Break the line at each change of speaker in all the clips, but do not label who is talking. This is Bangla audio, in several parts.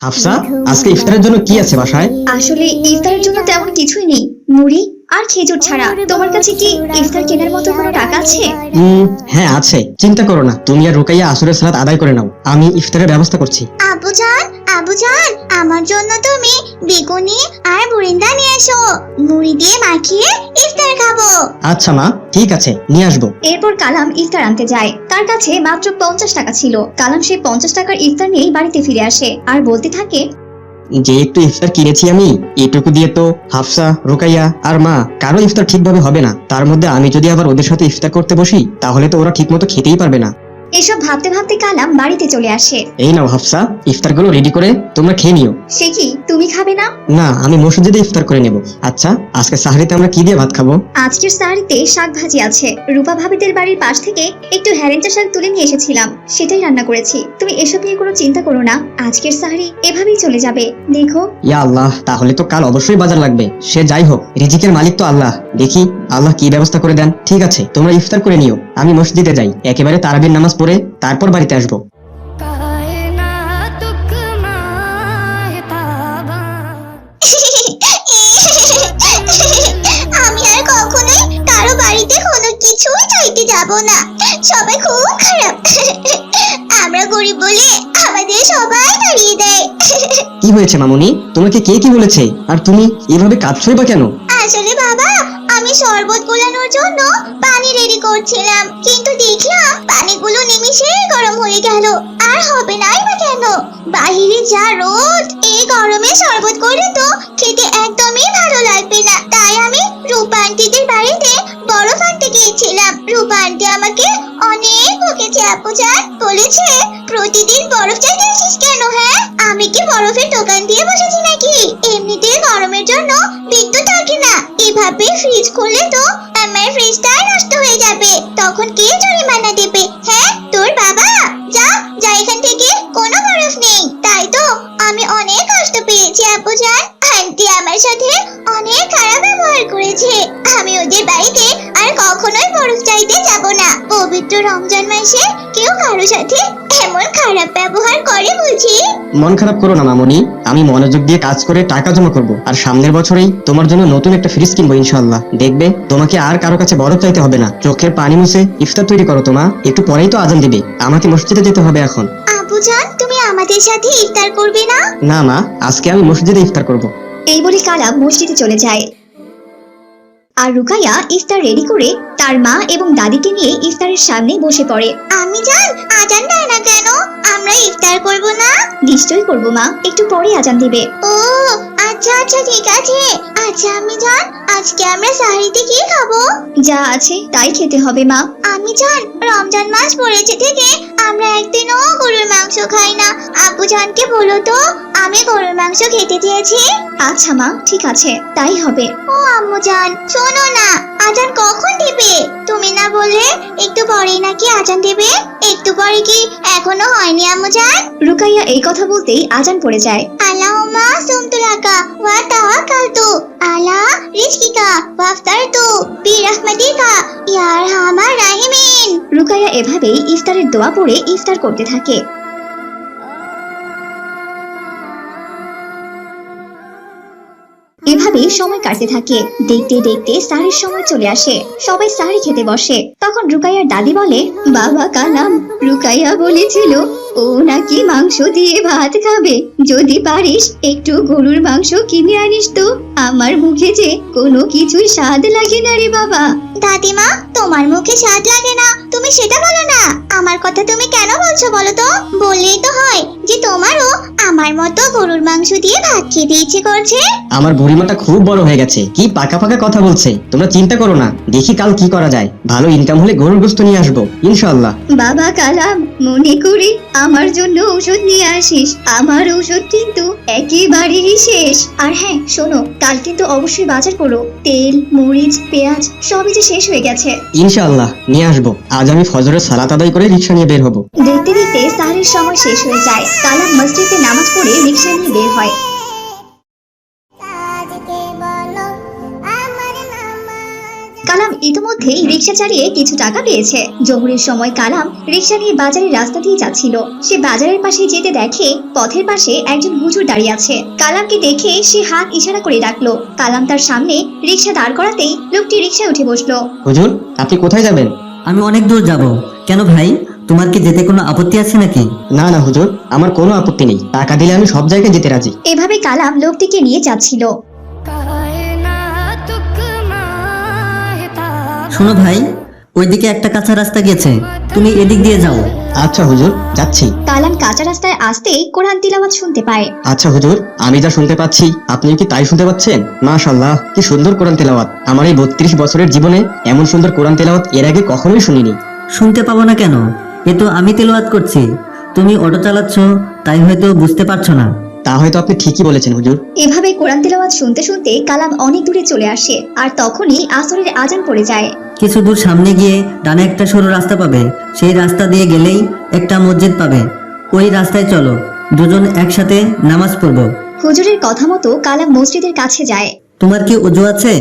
হাফসা, আজকে ইফতারের জন্য কি আছে বাসায়?
আসলে ইফতারের জন্য তেমন কিছুই নেই, মুড়ি আর খেজুর ছাড়া। তোমার কাছে কি ইফতার কেনার মতো কোনো টাকা আছে?
হ্যাঁ আছে, চিন্তা করো না। তুমি আর রুকাইয়া আসরের সালাত আদায় করে নাও, আমি ইফতারের ব্যবস্থা করছি।
আব্বুজান, আমার জন্য তুমি বেগুনি আর বুরিন্দা নিয়ে এসো। মুড়ি দিয়ে মাখিয়ে ইফতার খাবো।
আচ্ছা মা, ঠিক আছে, নিয়ে আসবো।
এরপর কালাম ইফতার আনতে যায়। তার কাছে মাত্র 50 টাকা ছিল। কালাম সেই 50 টাকার ইফতার নিয়েই বাড়িতে ফিরে আসে আর বলতে থাকে,
যে একটু ইফতার কিনেছি আমি, এটুকু দিয়ে তো হাফসা, রুকাইয়া আর মা কারো ইফতার ঠিকভাবে হবে না। তার মধ্যে আমি যদি আবার ওদের সাথে ইফতার করতে বসি, তাহলে তো ওরা ঠিক মতো খেতেই পারবে না।
এসব ভাবতে ভাবতে কালাম বাড়িতে চলে আসে।
এই নাও হাফসা, ইফতারগুলো রেডি করে তোমরা খেয়ে নিও।
সে কি, তুমি খাবে না?
না, আমি মসজিদে ইফতার করে নেব। আচ্ছা, আজকে সাহরিতে আমরা কি দিয়ে ভাত খাবো?
আজকের সাহরিতে শাক ভাজি আছে। রূপা ভাবিদের বাড়ির পাশ থেকে একটু হেরেঞ্চা শাক তুলে নিয়ে এসেছিলাম, সেটাই রান্না করেছি। তুমি এসব নিয়ে কোনো চিন্তা করো না, আজকের সাহরি এভাবেই চলে যাবে। দেখো।
ইয়া আল্লাহ, তাহলে তো কাল অবশ্যই বাজার লাগবে। সে যাই হোক, রিজিকের মালিক তো আল্লাহ। দেখি আল্লাহ কি ব্যবস্থা করে দেন। ঠিক আছে, তোমরা ইফতার করে নিও, আমি মসজিদে যাই। একেবারে তারাবির নামাজ পড়ে তারপর বাড়িতে আসবো।
আমি আর কখনোই কারো বাড়িতে কোনো কিছুই চাইতে যাব না। সবাই খুব খারাপ। আমরা গরিব বলে আমাদের সবাই তাড়িয়ে দেয়।
কি হয়েছে মামুনি, তোমাকে কে কি বলেছে? আর তুমি এভাবে কাঁদছোই বা কেন?
আসলে বাবা, আমি শরবত গোলানোর জন্য পানি রেডি করছিলাম, কিন্তু দেখলাম পানিগুলো নিমিষেই গরম হয়ে গেল। আর হবে নাই বা কেন? বাহিরে যা রোদ, এই গরমে শরবত করে তো খেতে একদমই ভালো লাগবে না। তাই আমি রূপা আন্টিদের বাড়িতে বরফ আনতে গিয়েছিলাম। রূপা আন্টি আমাকে অনেক বকেছে আপুজান, বলেছে প্রতিদিন বরফ চাইতে আসিস কেন? হ্যাঁ, আমি কি বরফের দোকান দিয়ে বসেছি নাকি? এমনিতে গরমের জন্য বিদ্যুৎ থাকে না, এভাবে ফ্রিজ খুললে তো আমার ফ্রিজটাই নষ্ট হয়ে যাবে। তখন কে জরিমানা দেবে? হ্যাঁ, তোর বাবা। যা যা এখান থেকে, কোনো বরফ নেই। তাই তো আমি অনেক কষ্ট পেয়েছি আপুজান। আন্টি আমার সাথে অনেক খারাপ ব্যবহার করেছে। আমি ওদের বাড়িতে আর কখনোই বরফ চাইতে যাব না। পবিত্র রমজান মাসে কেউ কারো সাথে এমন খারাপ ব্যবহার করে বুঝি?
মন খারাপ করো না মামুনি, আমি মনোযোগ দিয়ে কাজ করে টাকা জমা করব। আর সামনের বছরেই তোমার জন্য নতুন একটা ফ্রিজ কিনবো ইনশাআল্লাহ। দেখবে তোমাকে আর কারো কাছে বরফ চাইতে হবে না। চোখের পানি মুছে ইফতার তৈরি করো তোমা, একটু পরেই তো আজান দিবে। আমাকে মসজিদে যেতে হবে এখন।
আপুজান, তুমি আমাদের সাথে ইফতার করবে না?
না মা, আজকে আমি মসজিদে ইফতার করব।
এই বলে কালাম মসজিদে চলে যায়। আর রুকাইয়া ইফতার রেডি করে তার মা এবং দাদিকে নিয়ে ইফতারের সামনে বসে পড়ে।
আমি জান, আজান দেয় না কেন? আমরা ইফতার করব না?
নিশ্চয়ই করব মা, একটু পরে আজান দিবে।
ও আচ্ছা আচ্ছা, ঠিক আছে। আচ্ছা আমি জান, আজকে আমরা সাহরিতে কি খাবো?
যা আছে তাই খেতে হবে মা।
আমি জান, রমজান মাস পড়েছে থেকে আমরা একদিনও গরুর মাংস খাই না। আব্বু জানকে বলো তো, আমি গরুর মাংস খেতে চেয়েছি।
আচ্ছা মা, ঠিক আছে, তাই হবে।
ও আম্মু জান, শোনো না, আজান কখন দিবে? তুমি না বললে একটু পরেই নাকি আজান দেবে? একটু পরে কি এখনো হয়নি আম্মু জান?
রুকাইয়া এই কথা বলতেই আজান পড়ে যায়।
আল্লাহুম্মা সুমতুলাকা ওয়া তাওয়াক্কালতু আলা রিজকিকা ওয়াফতারতু বিরহমাতিকা ইয়া আরহামার রাহিমিন।
রুকাইয়া এভাবেই ইফতারের দোয়া পড়ে ইফতার করতে থাকে। এভাবে সময় কাটতে থাকে। দেখতে দেখতে সাহরির সময় চলে আসে। সবাই সাহরি খেতে বসে। তখন রুকাইয়ার দাদি বলে, বাবা কালাম, রুকাইয়া বলেছিল ও নাকি মাংস দিয়ে ভাত খাবে। যদি পারিস একটু গরুর মাংস কিনে আনিস তো, আমার মুখে যে কোনো কিছুই স্বাদ লাগে না রে বাবা।
দাদিমা, তোমার মুখে স্বাদ লাগে না তুমি সেটা বলো না। আমার কথা তুমি কেন বলছো বলো তো? বললেই তো হয় যে তোমারও আমার মতো গরুর মাংস দিয়ে ভাত খেতে ইচ্ছে করছে।
আমার বুড়িমাটা খুব বড় হয়ে গেছে, কি পাকা পাকা কথা বলছে। তোমরা চিন্তা করো না, দেখি কাল কি করা যায়। ভালো ইনকাম হলে গরুর গোশত নিয়ে আসবো ইনশাআল্লাহ।
বাবা কালাম, মনে করি আমার জন্য ওষুধ নিয়ে আসিস। আমার ওষুধ কিন্তু একেবারেই শেষ। আর হ্যাঁ শোনো, কাল কিন্তু অবশ্যই বাজার করো। তেল, মরিচ, পেঁয়াজ সবই যে শেষ হয়ে গেছে।
ইনশাআল্লাহ নিয়ে আসবো। আজ আমি ফজরের সালাত আদায় করে রিকশা নিয়ে বের হবো।
দেখতে দেখতে সাহরির সময় শেষ হয়ে যায়। কালাম মসজিদে নামাজ পড়ে রিকশা নিয়ে বের হয়। কালাম ইতিমধ্যেই রিক্সা চালিয়ে কিছু টাকা পেয়েছে। জোহরের সময় কালাম রিক্সা নিয়ে বাজারের রাস্তা দিয়ে যাচ্ছিল। সে বাজারের পাশে যেতে দেখে পথের পাশে একজন হুজুর দাঁড়িয়ে আছে। কালামকে দেখে সে হাত ইশারা করে ডাকলো। কালাম তার সামনে রিক্সা দাঁড় করাতেই লোকটি রিক্সায় উঠে বসলো।
হুজুর, আপনি কোথায় যাবেন?
আমি অনেক দূর যাব। কেন ভাই, তোমার কি যেতে কোনো আপত্তি আছে নাকি?
না না হুজুর, আমার কোনো আপত্তি নেই। টাকা দিলে আমি সব জায়গায় যেতে রাজি।
এভাবে কালাম লোকটিকে নিয়ে যাচ্ছিল।
শোনো ভাই, ওইদিকে একটা কাঁচা রাস্তা গেছে, তুমি এদিক দিয়ে যাও।
আচ্ছা হুজুর, যাচ্ছি।
কালাম কাঁচা রাস্তায় আসতেই কোরআন তিলাওয়াত শুনতে পায়।
আচ্ছা হুজুর, আমি যা শুনতে পাচ্ছি আপনি কি তাই শুনতে পাচ্ছেন? মাশাআল্লাহ, কি সুন্দর কোরআন তেলাওয়াত। আমার এই 32 বছরের জীবনে এমন সুন্দর কোরআন তেলাওয়াত এর আগে কখনোই শুনিনি।
শুনতে পাবো না কেন? এ তো আমি তেলাওয়াত করছি, তুমি অটো চালাচ্ছ, তাই হয়তো বুঝতে পারছো না।
তা হয়তো আপনি ঠিকই বলেছেন হুজুর।
এভাবে কোরআন তিলাওয়াত শুনতে শুনতে কালাম অনেক দূরে চলে আসে। আর তখনই আসরের আজান পড়ে যায়।
কিছু দূর সামনে গিয়ে ডানে একটা সরু রাস্তা পাবে, সেই রাস্তা দিয়ে গেলেই একটা মসজিদ পাবে, ওই রাস্তায় চলো, দুজন একসাথে নামাজ পড়বো।
হুজুরের কথা মতো কালাম মসজিদের কাছে যায়।
তোমার কি উজু আছে?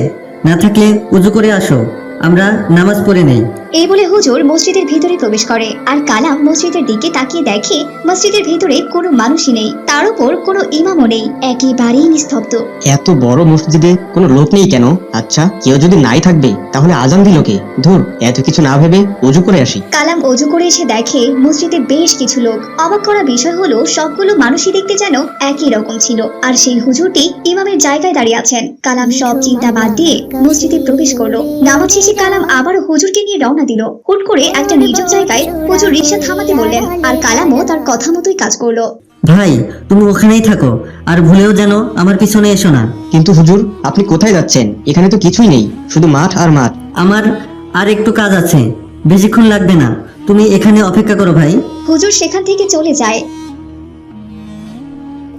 না থাকলে উজু করে আসো, আমরা নামাজ পড়ে নেই।
এই বলে হুজুর মসজিদের ভিতরে প্রবেশ করে। আর কালাম মসজিদের দিকে তাকিয়ে দেখে মসজিদের ভিতরে কোনো মানুষই নেই, তার উপর কোনো ইমামও নেই, একেবারেই নিস্তব্ধ।
এত বড় মসজিদে কোনো লোক নেই কেন? আচ্ছা, কেউ যদি নাই থাকবে তাহলে আজান দিল কে? ধুর, এত কিছু না ভেবে ওযু করে আসি।
কালাম অজু করে এসে দেখে মসজিদে বেশ কিছু লোক। অবাক করা বিষয় হলো সবগুলো মানুষই দেখতে যেন একই রকম ছিল। আর সেই হুজুরটি ইমামের জায়গায় দাঁড়িয়ে আছেন। কালাম সব চিন্তা বাদ দিয়ে মসজিদে প্রবেশ করলো। নামাজ শেষে কালাম আবারও হুজুরকে নিয়ে রওনা দিল। হুট করে একটা নির্জন জায়গায় হুজুর রিকশা থামাতে বললেন। আর কালামও তার কথা মতোই কাজ করলো।
ভাই, তুমি ওখানেই থাকো, আর ভুলেও যেন আমার পিছনে এসো না।
কিন্তু হুজুর, আপনি কোথায় যাচ্ছেন? এখানে তো কিছুই নেই, শুধু মাঠ আর মাঠ।
আমার আর একটু কাজ আছে, বেশিক্ষণ লাগবে না, তুমি এখানে অপেক্ষা করো ভাই।
হুজুর সেখান থেকে চলে যায়।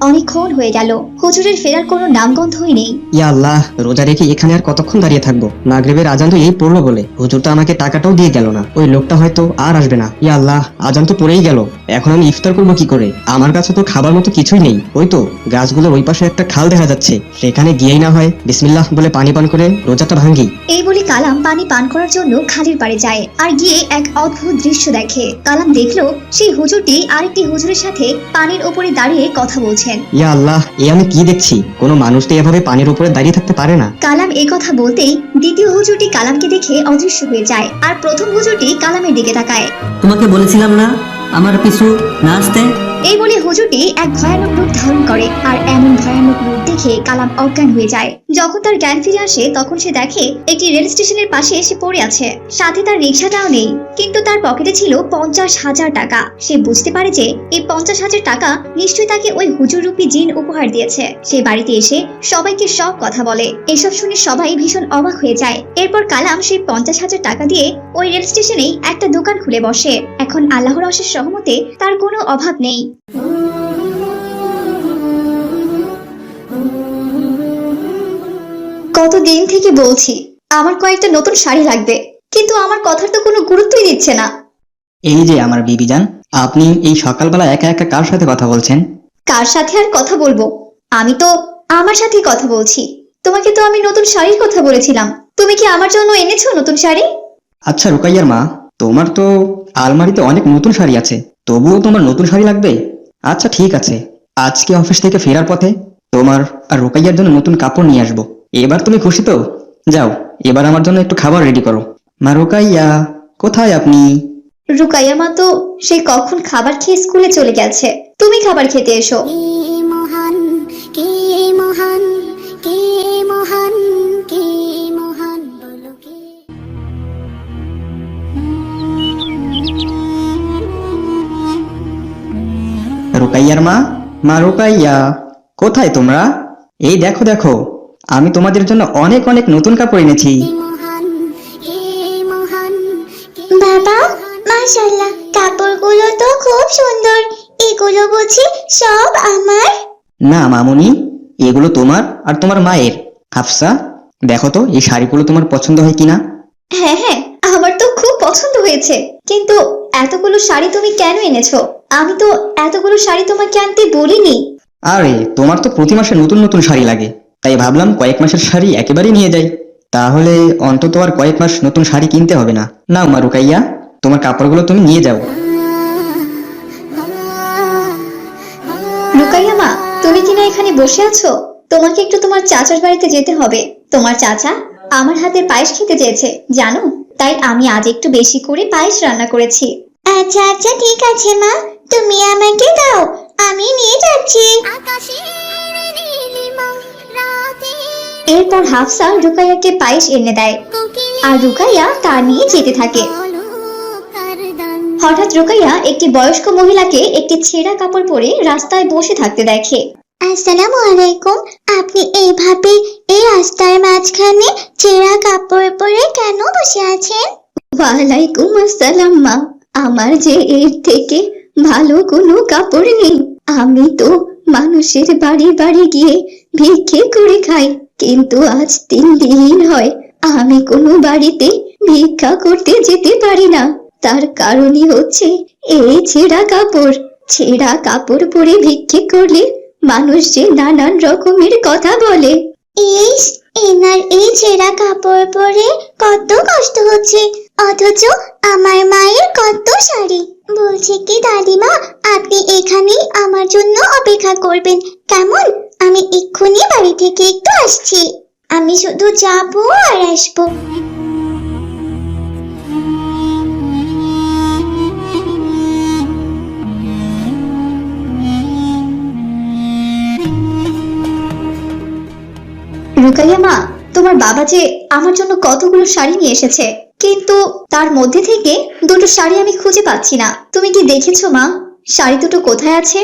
অনেকক্ষণ হয়ে গেল, হুজুরের ফেরার কোনো নামগন্ধই নেই।
ইয়া আল্লাহ, রোজা রেখে এখানে আর কতক্ষণ দাঁড়িয়ে থাকবো? মাগরিবের আজান তো এই পড়লো বলে হুজুর তো আমাকে টাকাটাও দিয়ে গেল না। ওই লোকটা হয়তো আর আসবে না। ইয়া আল্লাহ, আজান তো পড়েই গেল, এখন আমি ইফতার করবো কি করে? আমার কাছে তো খাবার মতো কিছুই নেই। ওই তো গাছগুলোর ওই পাশে একটা খাল দেখা যাচ্ছে, সেখানে গিয়েই না হয় বিসমিল্লাহ বলে পানি পান করে রোজাটা ভাঙ্গি।
এই বলে কালাম পানি পান করার জন্য খালের পাড়ে যায়। আর গিয়ে এক অদ্ভুত দৃশ্য দেখে। কালাম দেখলো সেই হুজুরটি আরেকটি হুজুরের সাথে পানির উপরে দাঁড়িয়ে কথা বলছেন।
ইয়া আল্লাহ, এ আমি কি দেখছি? কোনো মানুষ তো এভাবে পানির উপরে দাঁড়িয়ে থাকতে পারে না।
কালাম এই কথা বলতেই দ্বিতীয় হুজুরটি কালামকে দেখে অদৃশ্য হয়ে যায়। আর প্রথম হুজুরটি কালামের দিকে তাকায়।
তোমাকে বলেছিলাম না আমার পিছু না আসতে?
এই বলে হুজুরটি এক ভয়ানক রূপ ধারণ করে। আর এমন ভয়ানক রূপ দেখে কালাম অজ্ঞান হয়ে যায়। যখন তার জ্ঞান ফিরে আসে তখন সে দেখে একটি রেল স্টেশনের পাশে এসে পড়ে আছে। সাথে তার রিকশাটাও নেই, কিন্তু তার পকেটে ছিল 50,000 টাকা। সে বুঝতে পারে যে এই 50,000 টাকা নিশ্চয়ই তাকে ওই হুজুর রূপী জিন উপহার দিয়েছে। সে বাড়িতে এসে সবাইকে সব কথা বলে। এসব শুনে সবাই ভীষণ অবাক হয়ে যায়। এরপর কালাম সেই 50,000 টাকা দিয়ে ওই রেল স্টেশনেই একটা দোকান খুলে বসে। এখন আল্লাহর অশেষ রহমতে তার কোনো অভাব নেই। কতদিন থেকে বলছি আমার কয়েকটা নতুন শাড়ি লাগবে, কিন্তু আমার কথার তো কোনো গুরুত্বই দিচ্ছে না।
এই যে আমার বিবিজান, আপনি এই সকালবেলা একা একা কার সাথে কথা বলছেন?
কার সাথে আর কথা বলবো? আমি তো আমার সাথেই কথা বলছি। তোমাকে তো আমি নতুন শাড়ির কথা বলেছিলাম, তুমি কি আমার জন্য এনেছো নতুন শাড়ি?
আচ্ছা রুকাইয়ার মা, তোমার তো আলমারিতে অনেক নতুন শাড়ি আছে, তবুও তোমার নতুন শাড়ি লাগবে? আচ্ছা ঠিক আছে, আজকে অফিস থেকে ফেরার পথে তোমার আর রুকাইয়ার জন্য নতুন কাপড় নিয়ে আসবো। এবার তুমি খুশি তো? যাও, এবার আমার জন্য একটু খাবার রেডি করো। মা রুকাইয়া, কোথায় আপনি?
রুকাইয়া মা তো সেই কখন খাবার খেয়ে স্কুলে চলে গেছে। তুমি খাবার খেতে এসো।
কে মহান, কে মহান, কে মহান, কে মহান, বলো কে?
রুকাইয়ার মা, মা রুকাইয়া, কোথায় তোমরা? এই দেখো দেখো, আমি তোমাদের জন্য অনেক অনেক নতুন কাপড় এনেছি।
মহান, কে মহান, বাবা, মাশাআল্লাহ, কাপড়গুলো তো খুব সুন্দর। এগুলো বুঝি সব আমার?
না মামুনি, এগুলো তোমার আর তোমার মায়ের। হাফসা, দেখো তো এই শাড়িগুলো তোমার পছন্দ হয় কিনা।
হ্যাঁ হ্যাঁ, আমার তো খুব পছন্দ হয়েছে, কিন্তু এতগুলো শাড়ি তুমি কেন এনেছো? আমি তো এতগুলো শাড়ি তোমাকে আনতে বলিনি।
আরে তোমার তো প্রতি মাসে নতুন নতুন শাড়ি লাগে, তাই ভাবলাম কয়েক মাসের শাড়ি একেবারেই নিয়ে যাই। তাহলে অন্তত আর কয়েক মাস নতুন শাড়ি কিনতে হবে না। নাও মা রুকাইয়া, তোমার কাপড়গুলো তুমি নিয়ে যাও।
রুকাইয়া মা, তুমি কিনা এখানে বসে আছো? তোমাকে একটু তোমার চাচার বাড়িতে যেতে হবে। তোমার চাচা আমার হাতের পায়েস খেতে চেয়েছে জানো, তাই আমি আজ একটু বেশি করে পায়েস রান্না করেছি।
আচ্ছা আচ্ছা ঠিক আছে মা, তুমি আমাকে দাও, আমি নিয়ে যাচ্ছি।
এরপর হাফসা রুকাইয়াকে পায়েস এনে দেয় আর রুকাইয়া তা নিয়ে যেতে থাকে। হঠাৎ রুকাইয়া একটি বয়স্ক মহিলাকে একটি ছেঁড়া কাপড় পরে রাস্তায় বসে থাকতে দেখে।
আসসালামু আলাইকুম, আপনি এইভাবে এই রাস্তার মাঝখানে ছেঁড়া কাপড় পরে কেন বসে আছেন?
ওয়ালাইকুম আসসালাম মা, আমার যে এর থেকে ভালো কোনো কাপড় নেই। আমি তো মানুষের বাড়ি বাড়ি গিয়ে ভিক্ষে করে খাই, কিন্তু আজ 3 দিন হয় আমি কোনো বাড়িতে ভিক্ষা করতে যেতে পারি না। তার কারণই হচ্ছে এই ছেঁড়া কাপড়। ছেঁড়া কাপড় পরে ভিক্ষে করলে মানুষ যে নানান রকমের কথা বলে।
ইস, এনার এই ছেঁড়া কাপড় পরে কত কষ্ট হচ্ছে, অথচ আমার মায়ের কত শাড়ি। বলছে কি দাদিমা, আপনি এখানেই আমার জন্য অপেক্ষা করবেন কেমন? আমি এক্ষুনি বাড়ি থেকে একটু আসছি, আমি শুধু যাবো আর আসবো।
রুকাইয়া মা, তোমার বাবা যে আমার জন্য কতগুলো শাড়ি নিয়ে এসেছে, কিন্তু তার মধ্যে থেকে দুটো শাড়ি আমি খুঁজে পাচ্ছি না। তুমি কি দেখেছো মা, শাড়ি দুটো কোথায় আছে?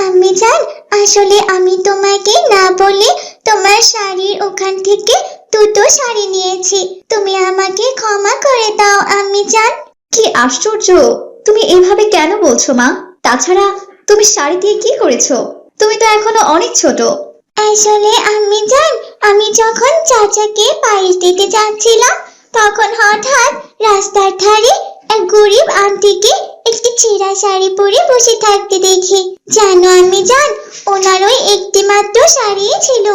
আমি জান, আসলে আমি তোমাকে না বলে তোমার শাড়ির ওখান থেকে দুটো শাড়ি নিয়েছি, তুমি আমাকে ক্ষমা করে দাও আমি জান।
কি আশ্চর্য, তুমি এভাবে কেন বলছো মা? তাছাড়া তুমি শাড়ি দিয়ে কি করেছো? তুমি তো এখনো অনেক ছোট।
আসলে আমি জান, আমি যখন চাচাকে পায়েস দিতে যাচ্ছিলাম, তখন হঠাৎ রাস্তার ধারে এক গরিব আন্টিকে একটি ছেঁড়া শাড়ি পরে বসে থাকতে দেখি। জানো আমি জান, ওনার ওই একটি মাত্র শাড়ি ছিল,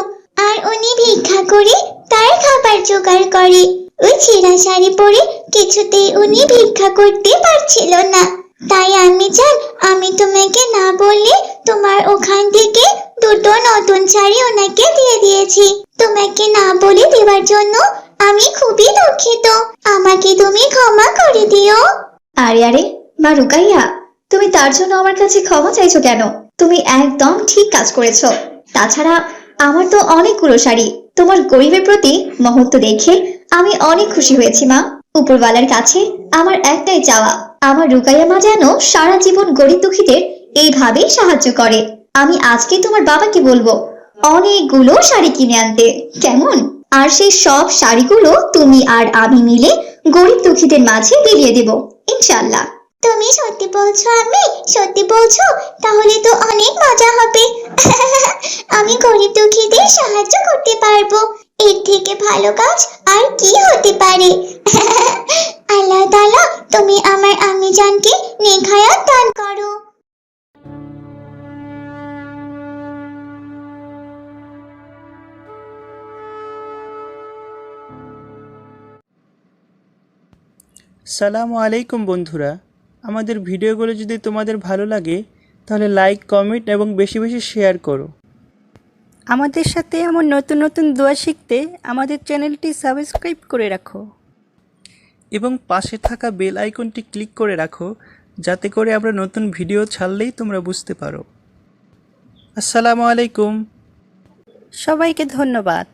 আর উনি ভিক্ষা করে তার খাবার জোগাড় করে। ওই ছেঁড়া শাড়ি পরে কিছুতেই উনি ভিক্ষা করতে পারছিল না, তাই আমি জান, আমি তোমাকে না বললে তোমার ওখান থেকে দুটো নতুন শাড়ি ওনাকে দিয়ে দিয়েছি। তোমাকে না বলে দেওয়ার জন্য আমি খুবই দুঃখিত, আমাকে তুমি ক্ষমা করে দিও।
আরে আরে মা রুকাইয়া, তুমি তার জন্য আমার কাছে ক্ষমা চাইছো কেন? তুমি একদম ঠিক কাজ করেছো। তাছাড়া আমার তো অনেকগুলো শাড়ি। তোমার গরিবের প্রতি মহত্ব দেখে আমি অনেক খুশি হয়েছি মা। উপরওয়ালার কাছে আমার একটাই চাওয়া, আমার রুকাইয়া মা যেন সারা জীবন গরিব দুঃখীদের এইভাবেই সাহায্য করে। আমি আজকে তোমার বাবাকে বলবো অনেকগুলো শাড়ি কিনে আনতে, কেমন? আর সেই সব শাড়িগুলো তুমি আর আমি মিলে গরিব দুঃখীদের মাঝে বিলিয়ে দেব ইনশাআল্লাহ।
তুমি সত্যি বলছো? আমি সত্যি বলছো? তাহলে তো অনেক মজা হবে। আমি গরিব দুঃখীদের সাহায্য করতে পারবো, এর থেকে ভালো কাজ আর কি হতে পারে? আল্লাহ তাআলা তুমি আমার আম্মি জানকে নেক হায়াত দান করো।
সালামু আলাইকুম বন্ধুরা, আমাদের ভিডিওগুলো যদি তোমাদের ভালো লাগে তাহলে লাইক, কমেন্ট এবং বেশি বেশি শেয়ার করো। আমাদের সাথে এমন নতুন নতুন দোয়া শিখতে আমাদের চ্যানেলটি সাবস্ক্রাইব করে রাখো এবং পাশে থাকা বেল আইকনটি ক্লিক করে রাখো, যাতে করে আমরা নতুন ভিডিও ছাড়লেই তোমরা বুঝতে পারো। আসসালামু আলাইকুম, সবাইকে ধন্যবাদ।